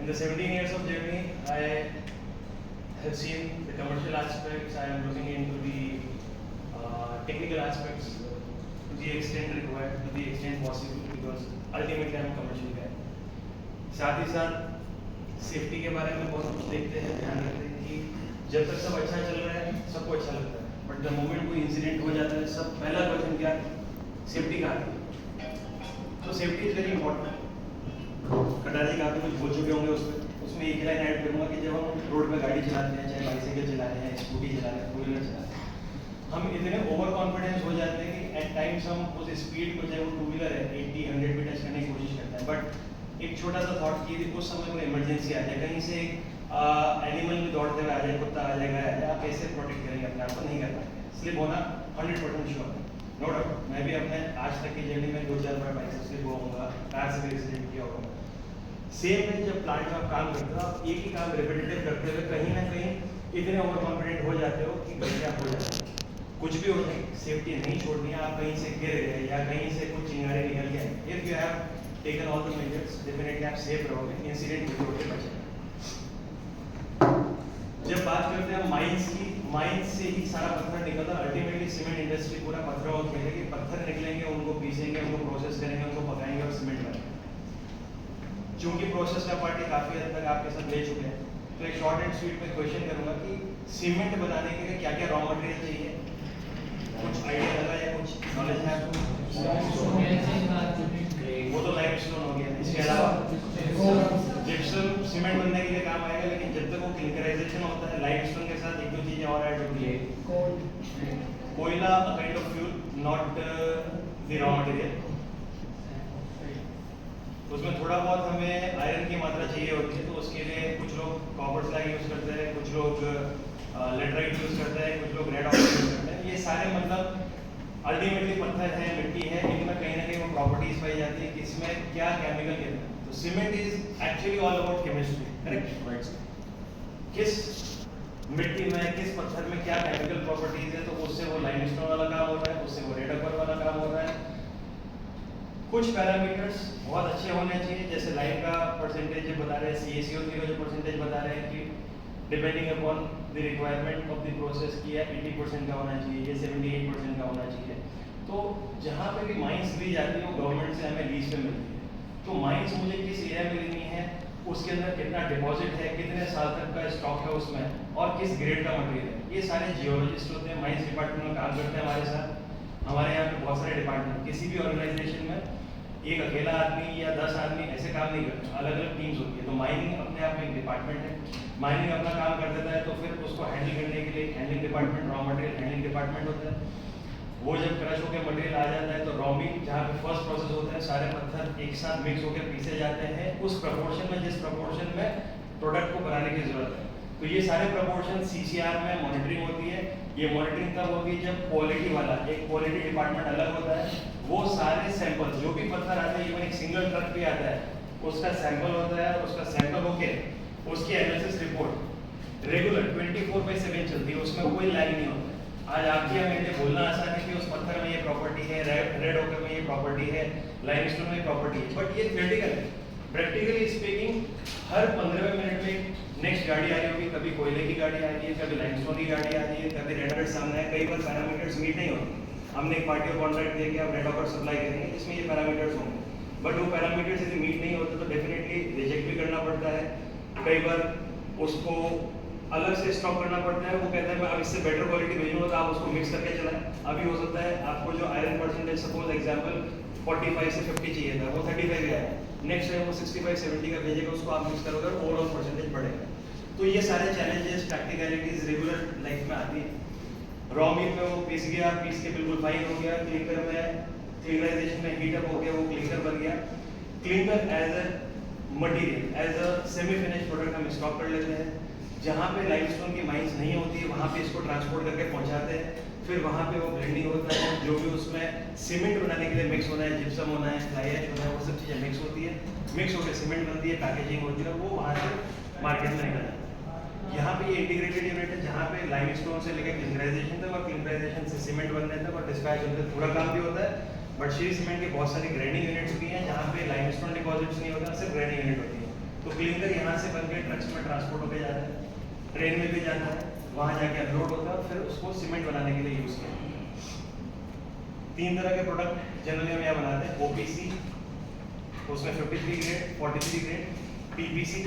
the 17 years of journey, I have seen the commercial aspects. I am looking into the technical aspects to the extent required, to the extent possible, because ultimately I am a commercial guy. साथ ही साथ safety के बारे में बहुत कुछ देखते हैं, ध्यान रखते हैं कि जब तक सब अच्छा चल रहा है सबको अच्छा लगता है, बट द मोमेंट कोई इंसिडेंट हो जाता है सब पहला क्वेश्चन क्या है, सेफ्टी कहाँ है। तो सेफ्टी इज वेरी इंपॉर्टेंट। कटारी का कुछ बोल चुके होंगे उसमें एक लाइन ऐड करूंगा कि जब हम रोड पे गाड़ी चलाते हैं, चाहे बाइसाइकिल चला रहे हैं, स्कूटी चला रहे हैं, फोर व्हीलर चला रहे हैं, हम इतने ओवर कॉन्फिडेंस हो जाते हैं कि एट टाइम्स हम उस स्पीड को, चाहे वो टू व्हीलर है 80-100 पे टच करने की कोशिश करते हैं, बट एक छोटा सा थॉट की थी उस समय कोई इमरजेंसी आ जाए, कहीं से एनिमल भी दौड़ते हुए आ जाए, कुत्ता आ जाएगा, आप कैसे प्रोटेक्ट करेंगे अपने आप को, नहीं कर पाएंगे। स्लिप होना 100% श्योर, नो डाउट। मैं भी अपने आज तक की जर्नी में 2-4 बार बाइक से स्लिप हुआ होगा, कार से भी एक्सीडेंट किया होगा। सेम है जब प्लांट में आप काम करते हो, आप एक ही काम रिपीटेटिव करते हुए कहीं ना कहीं इतने ओवर कॉन्फिडेंट हो जाते हो कि गलती आप हो जाते हो, कुछ भी हो जाए, सेफ्टी नहीं छोड़नी है। आप कहीं से गिर गए या कहीं से कुछ चिंगारी निकल गए, if you have taken all the measures, definitely आप सेफ रहोगे, इंसिडेंट होते बचेंगे। जब बात करते हैं माइंस की, माइंस से ही सारा पत्थर निकलता है। अल्टीमेटली सीमेंट इंडस्ट्री पूरा पत्थरों और खेलेगी, पत्थर निकलेंगे, उनको पीसेंगे, उनको प्रोसेस करेंगे, उनको पकाएंगे और सीमेंट बनेंगे। चूंकि प्रोसेस का पार्ट काफी हद तक आपके साथ ले चुके हैं, तो एक शॉर्ट एंड स्वीट में क्वेश्चन करूंगा कि सीमेंट बनाने के लिए क्या क्या रॉ मटेरियल चाहिए, कुछ आइडिया लगा या कुछ नॉलेज है आपको? वो तो लाइमस्टोन हो गया, इसके अलावा जिप्सम सीमेंट बनने के लिए काम आएगा, लेकिन जब तक वो क्लिंकराइजेशन होता है लाइमस्टोन के साथ एक दो चीजें और ऐड होती है। कोयला kind of fuel, not the raw material. उसमें थोड़ा बहुत हमें आयरन की मात्रा चाहिए होती है, तो उसके लिए कुछ लोग कॉपर स्लैग यूज करते हैं, कुछ लोग लेटराइट यूज करते हैं, कुछ लोग रेड ऑक्साइड यूज करते हैं। ये सारे मतलब अल्टीमेटली पत्थर है, मिट्टी है, इनमें कहीं ना कहीं वो प्रॉपर्टीज पाई जाती है कि इसमें क्या केमिकल कहते हैं। तो cement is actually all about chemistry, correct? किस मिट्टी में, किस पत्थर में क्या केमिकल प्रॉपर्टीज है, तो उससे वो लाइमस्टोन वाला काम हो रहा है, उससे वो रेड ऑक्साइड वाला काम हो रहा है। कुछ पैरामीटर्स बहुत अच्छे होने चाहिए, जैसे लाइम का परसेंटेज बता रहे हैं, CaCO3 का जो परसेंटेज बता रहे हैं कि depending upon the requirement of the process की 80% का होना चाहिए, ये 78% का होना चाहिए। तो जहाँ पे भी माइंस ली जाती है वो गवर्नमेंट से हमें लीज पे मिलती है। तो माइंस मुझे किस एरिया में लेनी है, उसके अंदर कितना डिपॉजिट है, कितने साल तक का स्टॉक है उसमें, और किस ग्रेड का मटेरियल है, ये सारे जियोलॉजिस्ट होते हैं, माइंस डिपार्टमेंट में काम करते हैं हमारे साथ। हमारे यहाँ पे बहुत सारे डिपार्टमेंट, किसी भी ऑर्गेनाइजेशन में एक अकेला आदमी या 10 आदमी ऐसे काम नहीं करते, अलग अलग टीम्स होती है। तो माइनिंग अपने आप में एक डिपार्टमेंट है, माइनिंग अपना काम कर देता है, तो फिर उसको हैंडल करने के लिए handling department, raw material handling department होता है। वो जब क्रश होकर मटेरियल आ जाता है तो रॉबिंग, जहाँ पे फर्स्ट प्रोसेस होता है, सारे पत्थर एक साथ मिक्स होकर पीसे जाते हैं उस प्रपोर्शन में जिस प्रपोर्शन में प्रोडक्ट को बनाने की जरूरत है। तो ये सारे प्रपोर्शन CCR में मॉनिटरिंग होती है। ये मॉनिटरिंग तब होगी जब क्वालिटी वाला एक क्वालिटी डिपार्टमेंट अलग होता है, वो सारे सैंपल जो भी पत्थर आते हैं, इवन एक सिंगल ट्रक भी आता है, उसका सैंपल होता है, उसका सैंपल होके उसकी एनालिसिस रिपोर्ट रेगुलर 24/7 चलती है, उसमें कोई लैग नहीं होता है। आज आपकी मेरे बोलना आसान है कि उस पत्थर में ये प्रॉपर्टी है, रेड ओकर में ये प्रॉपर्टी है, लाइमस्टोन में प्रॉपर्टी है, बट ये थियोरेटिकल है। प्रैक्टिकली स्पीकिंग हर 15 मिनट में नेक्स्ट गाड़ी आ रही होगी, कभी कोयले की गाड़ी आ रही है, कभी लाइमस्टोन की गाड़ी आ रही है, कभी रेड ऑकर सामने है, कई बार पैरामीटर्स मीट नहीं होते। हमने एक पार्टी को कॉन्ट्रैक्ट दे के आप रेड ऑकर सप्लाई करेंगे जिसमें ये पैरामीटर्स होंगे, बट वो पैरामीटर्स यदि मीट नहीं होते तो डेफिनेटली रिजेक्ट भी करना पड़ता है। कई बार उसको अलग से स्टॉक करना पड़ता है, वो कहता है मैं अब इससे बेटर क्वालिटी भेजूंगा तो आप उसको मिक्स करके चलाएं। अभी हो सकता है आपको जो आयरन परसेंटेज सपोज एग्जांपल 45 से 50 चाहिए था, वो 35 गया है, नेक्स्ट टाइम वो 65-70 का भेजेगा, उसको आप मिक्स करोगे ओवरऑल परसेंटेज बढ़ेगा। तो ये सारे चैलेंजेस, प्रैक्टिकलिटीज रेगुलर लाइफ में आती है। रॉ मिल में वो पीस गया, पीस के बिल्कुल फाइन हो गया, क्लिंकर में क्लिंकराइजेशन में हीट अप हो गया, वो क्लिंकर बन गया। Clinker as a material, as a semi finish product हम स्टॉक कर लेते हैं। जहाँ पे लाइमस्टोन की माइंस नहीं होती है वहाँ पे इसको ट्रांसपोर्ट करके पहुँचाते हैं, फिर वहाँ पे वो ब्लेंडिंग होता है, जो भी उसमें सीमेंट बनाने के लिए मिक्स होना है, जिप्सम होना है, फ्लाई ऐश होना है, वो सब चीज़ें मिक्स होती है, मिक्स होकर सीमेंट बनती है, पैकेजिंग होती है, वो वहाँ से मार्केट में निकल जाता है। यहाँ पे ये इंटीग्रेटेड यूनिट है जहाँ पे लाइमस्टोन से लेकर क्लिंकराइजेशन तक और क्लिंकराइजेशन से सीमेंट बनने तक और डिस्पैच होने तक पूरा काम भी होता है। बट श्री सीमेंट के बहुत सारी ग्राइंडिंग यूनिट्स भी हैं जहाँ पे लाइमस्टोन डिपॉजिट्स नहीं होता, सिर्फ ग्राइंडिंग यूनिट होती है। तो क्लिंकर यहाँ से बन के ट्रक्स में ट्रांसपोर्ट होकर जाता है, ट्रेन में भी जाता है, वहाँ जाके अनलोड होता है, फिर उसको सीमेंट बनाने के लिए यूज़ किया। 3 तरह के प्रोडक्ट जनरली हम यहाँ बनाते हैं, ओपीसी, उसमें 53 ग्रेड, 43 ग्रेड, पीपीसी,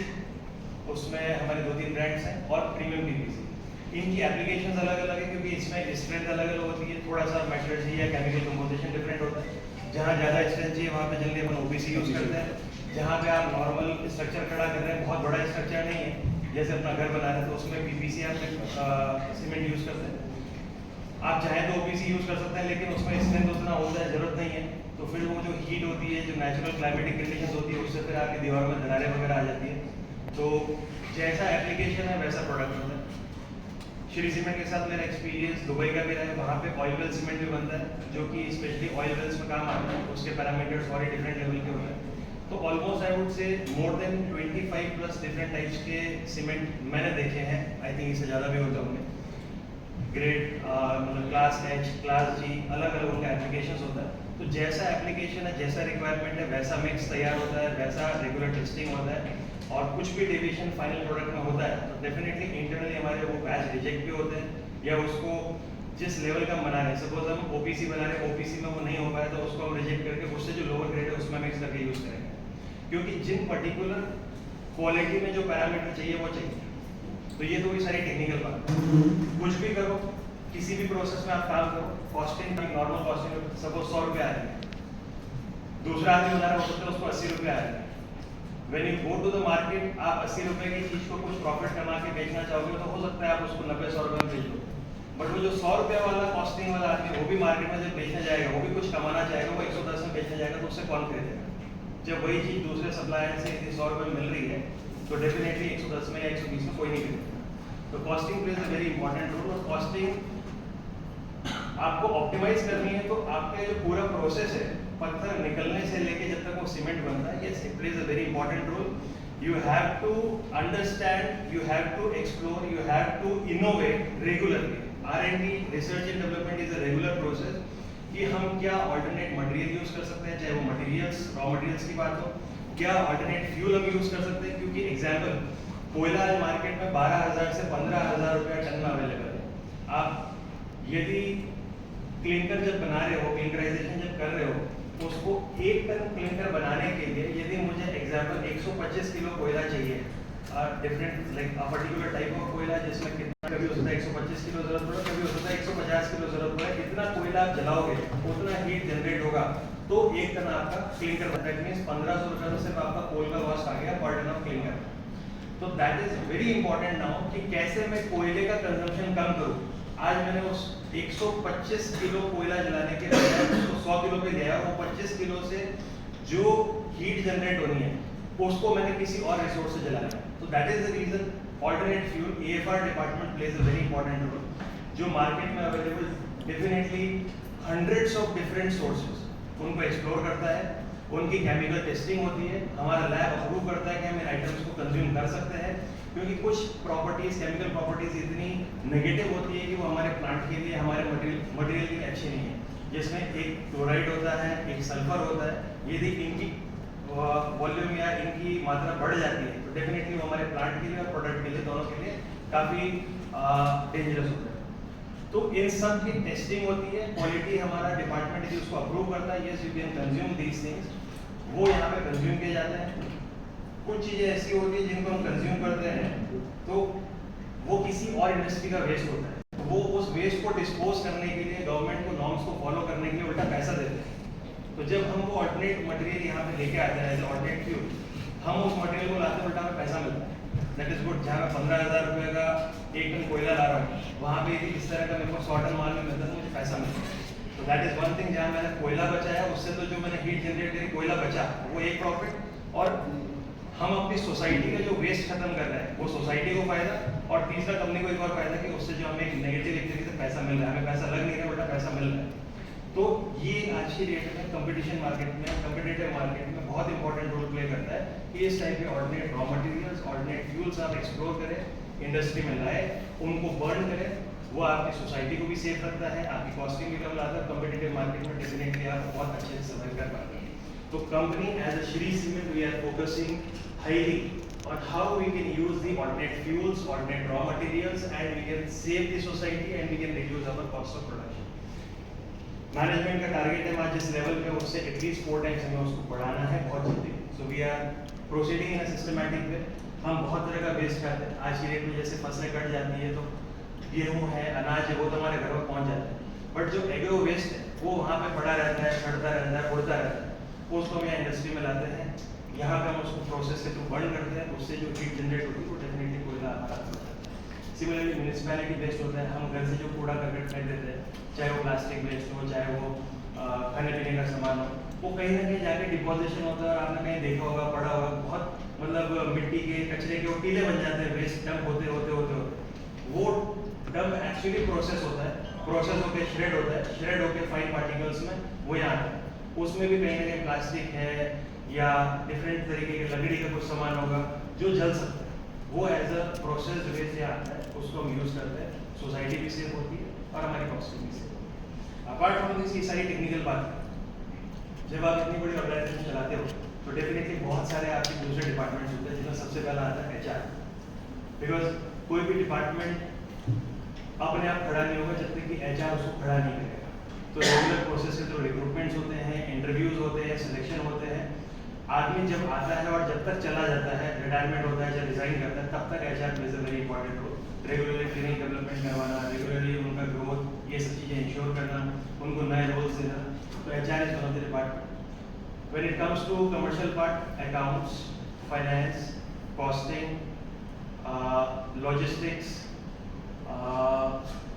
उसमें हमारे 2-3 ब्रांड्स हैं, और प्रीमियम पीपीसी। इनकी एप्लीकेशंस अलग अलग है क्योंकि इसमें स्ट्रेंथ अलग अलग होती है, थोड़ा सा मेटलर्जी या केमिकल कंपोजिशन डिफरेंट होता है। जहाँ ज़्यादा स्ट्रेंथ चाहिए वहाँ पे जनरली अपन ओपीसी यूज़ करते हैं। जहाँ पे आप नॉर्मल स्ट्रक्चर खड़ा कर रहे हैं, बहुत बड़ा स्ट्रक्चर नहीं है, जैसे अपना घर बना रहे हैं, तो उसमें पीपीसी आप सीमेंट यूज़ करते हैं। आप चाहें तो ओपीसी यूज़ कर सकते हैं, लेकिन उसमें स्ट्रेंथ उतना होता है, ज़रूरत नहीं है। तो फिर वो जो हीट होती है, जो नेचुरल क्लाइमेटिक कंडीशन होती है, उससे फिर आपकी दीवार में दरारें वगैरह आ जाती है। तो जैसा एप्लीकेशन है वैसा प्रोडक्ट होता है। श्री सीमेंट के साथ मेरा एक्सपीरियंस दुबई का भी रहा है, वहाँ पे ऑयल वेल सीमेंट भी बनता है, जो कि स्पेशली ऑयल वेल्स में काम आता है। उसके पैरामीटर्स और डिफरेंट लेवल के होते हैं। तो almost I would say more than 25 plus different types के सीमेंट मैंने देखे हैं। आई थिंक इससे ज़्यादा भी होते होंगे। ग्रेड मतलब क्लास एच, क्लास जी, अलग अलग उनका एप्लीकेशन होता है। तो जैसा एप्लीकेशन है, जैसा रिक्वायरमेंट है, वैसा मिक्स तैयार होता है, वैसा रेगुलर टेस्टिंग होता है। और कुछ भी डेविएशन फाइनल प्रोडक्ट में होता है तो डेफिनेटली इंटरनली हमारे वो बैच रिजेक्ट भी होते हैं, या उसको जिस लेवल का हम बना रहे हैं, सपोज हम ओपीसी बना रहे हैं, ओपीसी में वो नहीं हो पाया तो उसको हम रिजेक्ट करके उससे जो लोअर ग्रेड है उसमें मिक्स करके यूज़ करेंगे, क्योंकि जिन पर्टिकुलर क्वालिटी में जो पैरामीटर चाहिए वो चाहिए। तो ये तो भी सारी टेक्निकल बात। कुछ भी करो, किसी भी प्रोसेस में आप काम करो, कॉस्टिंग नॉर्मल कॉस्टिंग सपोज 100 रुपये आ रहे हैं, दूसरा आदमी बना रहा हो सकता है उसको 80 रुपये आ रहे हैं। When you go to the market, आप 80 रुपये की चीज़ को कुछ प्रॉफिट कमा के बेचना चाहोगे तो हो सकता है आप उसको 90-100 रुपये में बेच लो। बट वो जो 100 रुपये वाला कॉस्टिंग वाला आदमी, वो भी मार्केट में जब बेचने जाएगा, वो भी कुछ कमाना चाहेगा, वो 110 में बेचने जाएगा, तो उससे कौन खरीदेगा? जब वही चीज़ दूसरे सप्लायर से यदि 100 रुपये मिल रही है तो डेफिनेटली 110 में या 120 में कोई नहीं खरीदेगा। तो costing plays a very important role. और कॉस्टिंग आपको ऑप्टिमाइज करनी है तो आपका जो पूरा प्रोसेस है, पत्थर निकलने से लेके जब तक वो सीमेंट बनता है, yes it plays a very important role. You have to understand, you have to explore, you have to innovate regularly. R&D, research and development is a regular process कि हम क्या ऑल्टरनेट मटेरियल यूज कर सकते हैं, चाहे वो materials, raw materials की बात हो, क्या ऑल्टरनेट फ्यूल हम यूज कर सकते हैं। क्योंकि एग्जाम्पल, कोयला आज मार्केट में 12,000 से 15,000 रुपये टन में अवेलेबल है। आप यदि क्लिंकर जब बना रहे हो, क्लिंकराइजेशन जब कर रहे हो, उसको 1 टन क्लिंकर बनाने के लिए यदि मुझे एग्जाम्पल 125 किलो कोयला चाहिए, different like a particular type of कोयला जिसमें कितना, कभी हो सकता है 125 किलो जरूरत पड़े, कभी हो सकता है 150 किलो जरूरत पड़े, कितना कोयला आप जलाओगे उतना हीट जनरेट होगा, तो 1 टन आपका क्लिंकर बनता है। दैट मींस 1500 रुपये में सिर्फ आपका कोल का कॉस्ट आ गया पर टन ऑफ क्लिंकर। तो that is very important now कि कैसे मैं कोयले का कंजम्पशन कम करूँ। आज मैंने उस 125 किलो कोयला जलाने के बजाय उसको 100 किलो पे दिया, वो 25 किलो से जो हीट जनरेट होनी है उसको मैंने किसी और रिसोर्स से जलाना है। तो that is the reason alternate fuel AFR department plays a very important role. जो मार्केट में available definitely hundreds of different sources, उनको एक्सप्लोर करता है, उनकी केमिकल टेस्टिंग होती है, हमारा लैब अप्रूव करता है कि हम इन आइटम्स को कंज्यूम कर सकते हैं। क्योंकि कुछ प्रॉपर्टीज, केमिकल प्रॉपर्टीज इतनी नेगेटिव होती है कि वो हमारे प्लांट के लिए, हमारे मटेरियल के लिए अच्छी नहीं है। जिसमें एक क्लोराइड होता है, एक सल्फर होता है। यदि इनकी वॉल्यूम या इनकी मात्रा बढ़ जाती है तो डेफिनेटली वो हमारे प्लांट के लिए और प्रोडक्ट के लिए, दोनों के लिए काफ़ी डेंजरस होता है। तो इन सब की टेस्टिंग होती है, क्वालिटी हमारा डिपार्टमेंट यदि उसको अप्रूव करता है, yes you can consume these things, वो यहाँ पे कंज्यूम किए जाते हैं। कुछ चीज़ें ऐसी होती है जिनको हम कंज्यूम करते हैं तो वो किसी और इंडस्ट्री का वेस्ट होता है, वो उस वेस्ट को डिस्पोज करने के लिए गवर्नमेंट को नॉर्म्स को फॉलो करने के लिए उल्टा पैसा देते हैं। तो जब हम वो ऑल्टरनेट मटेरियल यहाँ पे लेके आते हैं एज ऑल्टरनेट फ्यूल, हम उस मटेरियल को लाते हैं, उल्टा हमें पैसा मिलता है। That is good. जहाँ मैं 15,000 रुपये का 1 टन कोयला ला रहा हूँ, वहाँ पे यदि इस तरह का मेरे को 100 टन माल में मिलता है तो मुझे पैसा मिलता है। तो दैट इज वन थिंग, जहाँ मैंने कोयला बचाया, उससे तो जो मैंने हीट जनरेट करी, कोयला बचा, वो एक प्रॉफिट, और हम अपनी सोसाइटी का जो वेस्ट खत्म कर रहे हैं वो सोसाइटी को फायदा, और तीसरा कंपनी को एक और फायदा कि उससे जो हमें एक नेगेटिव एक्टिविटी से पैसा मिल रहा है, हमें पैसा लग नहीं रहा है, उल्टा पैसा मिल रहा है। तो ये आज की डेट में कंपटीशन मार्केट में, कंपिटिटिव मार्केट में बहुत इंपॉर्टेंट रोल प्ले करता है कि इस टाइप के alternate raw materials, alternate fuels आप एक्सप्लोर करें, इंडस्ट्री में लाए, उनको बर्न करें। वो आपकी सोसाइटी को भी सेफ रखता है, आपकी कॉस्टिंग भी कम लाता है, कंपिटिटिव मार्केट में डेफिनेटली आप बहुत अच्छे से सर्वाइव कर पाते हैं। तो company as a Shree cement we are focusing highly on how we can use the alternate fuels, alternate raw materials, and we can save the society and we can reduce our cost of production. Management का target है आज जिस level पे उससे at least 4 times हमें उसको बढ़ाना है बहुत जल्दी. So we are proceeding in a systematic way. हम बहुत तरह का वेस्ट खाते हैं. आज की डेट में जैसे फसलें कट जाती है तो गेहूँ है, अनाज है, वो तो हमारे घर पर पहुँच जाता है. बट जो एग्रो वेस्ट है वो वहाँ पे पड़ा रहता है, सड़ता रहता है, उड़ता रहता है. उसको हम यहाँ इंडस्ट्री में लाते हैं, यहाँ पे हम उसको प्रोसेस के थ्रू बर्न करते हैं. उससे जो हीट जनरेट होती है वो डेफिनेटली कोयला हमारा. सिमिलरली म्यूनिसिपैलिटी वेस्ट होता है. हम घर से जो कूड़ा करकट फेंक देते हैं, चाहे वो प्लास्टिक वेस्ट हो, चाहे वो खाने पीने का सामान हो, वो कहीं ना कहीं जाके डिपोजिशन होता है. और आपने कहीं देखा होगा, पढ़ा होगा, बहुत मतलब मिट्टी के कचरे के वो टीले बन जाते हैं. वेस्ट डंप होते होते होते होते वो डंप एक्चुअली प्रोसेस होता है. प्रोसेस होकर श्रेड होता है. श्रेड होकर फाइन पार्टिकल्स में वो यहाँ आता है. उसमें भी कहीं ना कहीं प्लास्टिक है या डिफरेंट तरीके के लकड़ी का कुछ सामान होगा जो जल सकता है. वो एज अ प्रोसेस वे से आता है, उसको हम यूज़ करते हैं. सोसाइटी भी सेव होती है और हमारी कॉस्टिंग भी सेव होती है. अपार्ट फ्रॉम दिस, ये सारी टेक्निकल बात है. जब आप इतनी बड़ी ऑर्गेनाइजेशन चलाते हो तो डेफिनेटली बहुत सारे आपके दूसरे डिपार्टमेंट्स होते हैं, जिसमें सबसे पहला आता है HR. बिकॉज कोई भी डिपार्टमेंट अपने आप खड़ा नहीं होगा जब तक कि HR उसको खड़ा नहीं करेगा. तो रेगुलर प्रोसेस के थ्रू रिक्रूटमेंट्स होते हैं, इंटरव्यूज होते हैं, सिलेक्शन होते हैं. आदमी जब आता है और जब तक चला जाता है, रिटायरमेंट होता है, जब रिजाइन करता है, तब तक HR plays a very important role. Regularly training development करवाना, रेगुलरली उनका ग्रोथ, ये सब चीज़ें इंश्योर करना, उनको नए रोल्स देना. तो HR is one of the department. When it comes to commercial part, accounts, finance, costing, logistics,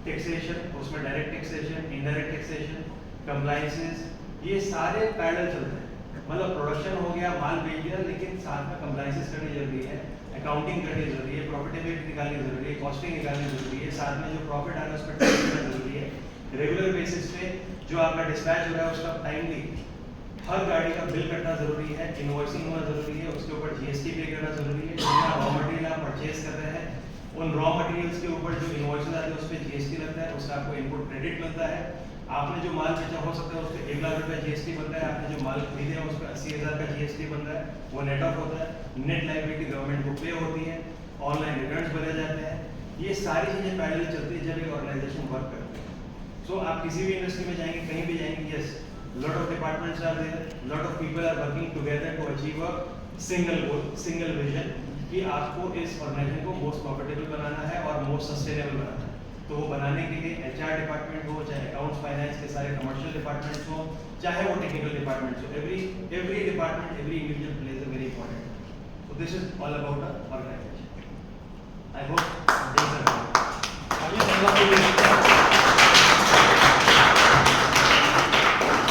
taxation, उसमें direct taxation, indirect taxation, compliances, ये सारे पैरेलल चलते हैं. मतलब प्रोडक्शन हो गया, माल बेच दिया, लेकिन साथ में कंप्लायंसेस करनी जरूरी है, अकाउंटिंग करनी जरूरी है, प्रॉफिटेबिलिटी निकालनी जरूरी है, कॉस्टिंग निकालनी जरूरी है, साथ में जो प्रॉफिट आ रहा है उस पर टैक्स देना जरूरी है. रेगुलर बेसिस पे जो आपका डिस्पैच हो रहा है उसका टाइमली हर गाड़ी का बिल कटना जरूरी है, इनवॉइसिंग होना जरूरी है, उसके ऊपर GST पे करना जरूरी है. जितना रॉ मटेरियल आप परचेज कर रहे हैं, उन रॉ मटेरियल्स के ऊपर जो इनवॉइसेस आते हैं उस पर GST लगता है, उसका आपको इनपुट क्रेडिट मिलता है. आपने जो माल बेचा हो सकता है उस पर 1 लाख रुपया GST बन रहा है, आपने जो माल खरीदे हैं उस पर 80,000 का GST बन रहा है, वो नेट ऑफ होता है. नेट लायबिलिटी गवर्नमेंट को पे होती है, ऑनलाइन रिटर्न्स भरे जाते हैं. ये सारी चीज़ें पैरेलल चलती है जब एक ऑर्गेनाइजेशन वर्क करती है. सो आप किसी भी इंडस्ट्री में जाएंगे, कहीं भी जाएंगे, yes, lot of departments are there, lot of people are working together to achieve a single goal, single vision कि आपको इस ऑर्गेनाइजेशन को मोस्ट प्रॉफिटेबल बनाना है और मोस्ट सस्टेनेबल बनाना है. तो वो बनाने के लिए HR डिपार्टमेंट हो, चाहे अकाउंट्स फाइनेंस के सारे कमर्शियल डिपार्टमेंट्स हो, चाहे वो टेक्निकल डिपार्टमेंट्स हो, every department, every individual plays a very important. So this is all about a organisation.